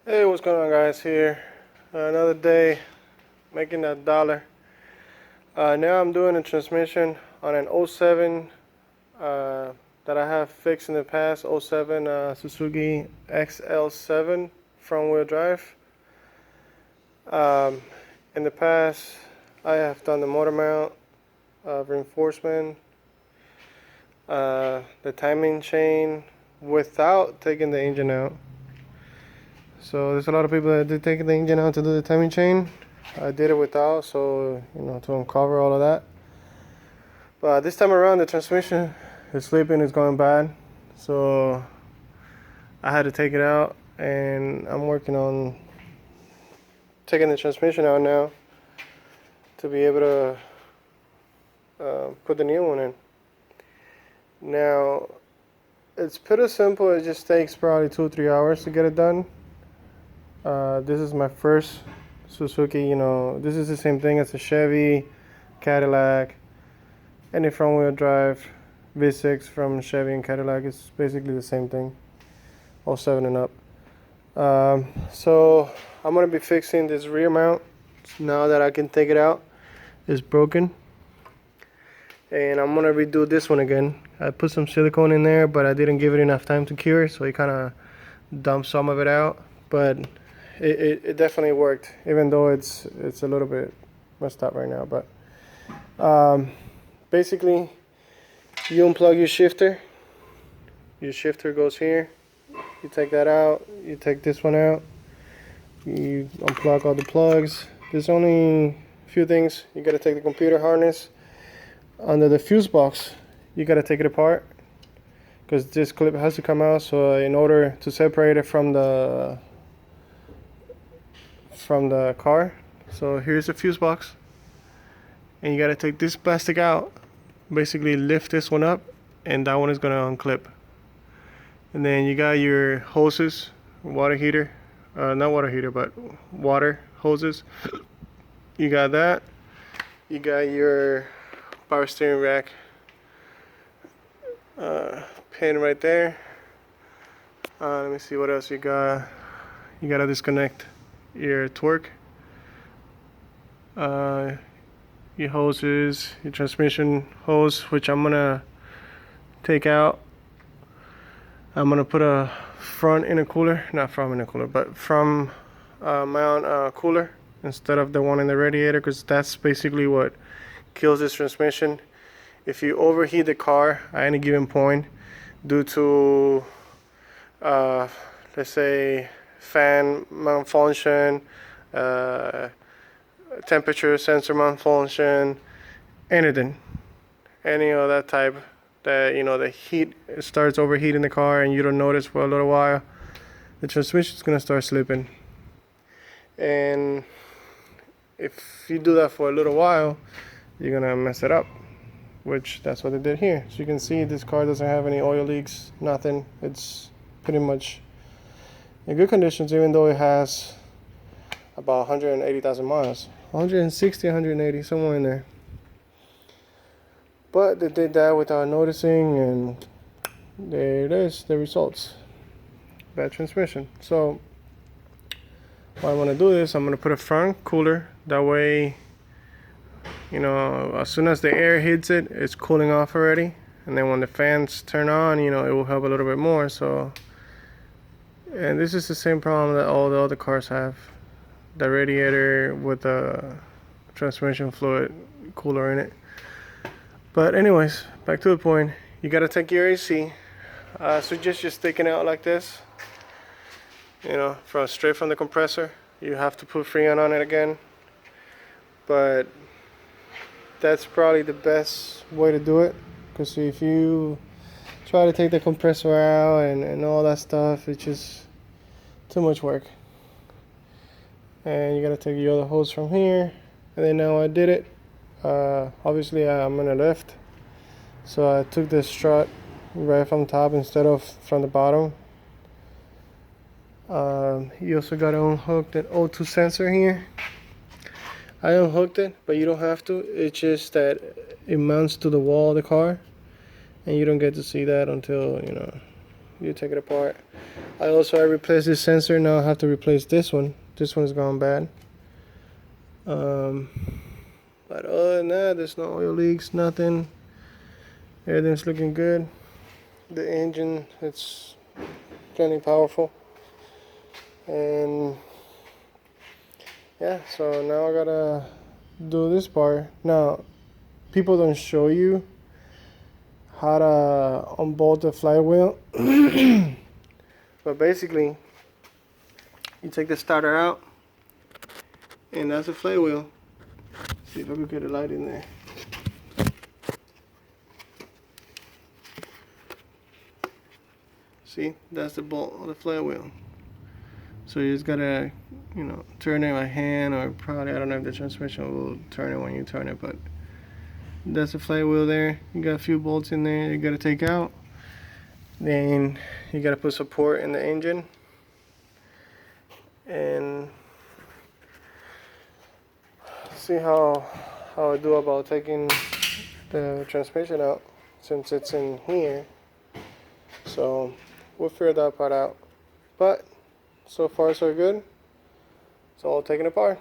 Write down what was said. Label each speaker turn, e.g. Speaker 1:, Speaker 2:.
Speaker 1: Hey, what's going on, guys? Here another day making that dollar. Now I'm doing a transmission on an xl7 that I have fixed in the past. xl7 Suzuki xl7 front wheel drive. In the past I have done the motor mount, reinforcement, the timing chain without taking the engine out. So there's a lot of people that did take the engine out to do the timing chain. I did it without, so to uncover all of that. But this time around, the transmission is slipping, it's going bad. So I had to take it out, and I'm working on taking the transmission out now to be able to put the new one in. Now, it's pretty simple. It just takes probably 2 or 3 hours to get it done. This is my first Suzuki. This is the same thing as a Chevy, Cadillac, any front wheel drive V6 from Chevy and Cadillac. It's basically the same thing, all 7 and up. So I'm gonna be fixing this rear mount now that I can take it out. It's broken, and I'm gonna redo this one again. I put some silicone in there, but I didn't give it enough time to cure, so it kind of dumped some of it out. But it definitely worked, even though it's a little bit messed up right now. But basically, you unplug your shifter. Your shifter goes here. You take that out. You take this one out. You unplug all the plugs. There's only a few things. You gotta take the computer harness under the fuse box. You gotta take it apart because this clip has to come out. So in order to separate it from the car, so here's the fuse box, and you got to take this plastic out, basically lift this one up, and that one is going to unclip. And then you got your hoses, water heater, not water heater, but water hoses. You got that. You got your power steering rack pin right there. Let me see what else you got. You got to disconnect your torque, your hoses, your transmission hose, which I'm gonna take out. I'm gonna put a front intercooler, not front intercooler, but from mount cooler instead of the one in the radiator, because that's basically what kills this transmission. If you overheat the car at any given point due to let's say fan malfunction, temperature sensor malfunction, anything, any of that type, that the heat starts overheating the car and you don't notice for a little while, the transmission is gonna start slipping. And if you do that for a little while, you're gonna mess it up, which that's what they did here. So you can see this car doesn't have any oil leaks, nothing. It's pretty much in good conditions, even though it has about 180,000 miles, 160, 180, somewhere in there. But they did that without noticing, and there it is, the results. Bad transmission. So what I want to do is I'm going to put a front cooler. That way, as soon as the air hits it, it's cooling off already. And then when the fans turn on, it will help a little bit more. So. And this is the same problem that all the other cars have. The radiator with the transmission fluid cooler in it. But anyways, back to the point. You gotta take your AC. So just sticking out like this. Straight from the compressor. You have to put Freon on it again. But that's probably the best way to do it. Because if you try to take the compressor out and all that stuff, it's just too much work. And you gotta take your other hose from here. And then now I did it. Obviously I'm on the left, so I took the strut right from top instead of from the bottom. You also gotta unhook that O2 sensor here. I unhooked it, but you don't have to. It's just that it mounts to the wall of the car, and you don't get to see that until you take it apart. I replaced this sensor. Now I have to replace this one. This one's gone bad. But other than that, there's no oil leaks, nothing. Everything's looking good. The engine, it's plenty powerful. And yeah, so now I gotta do this part. Now, people don't show you how to unbolt the flywheel. But basically, you take the starter out, and that's the flywheel. See if I can get a light in there. See, that's the bolt of the flywheel. So you just gotta, you know, turn it by hand, or probably, I don't know if the transmission will turn it when you turn it, but that's the flywheel there. You got a few bolts in there you gotta take out. Then you gotta put support in the engine. And see how I do about taking the transmission out, since it's in here. So we'll figure that part out. But so far so good. It's all taken apart.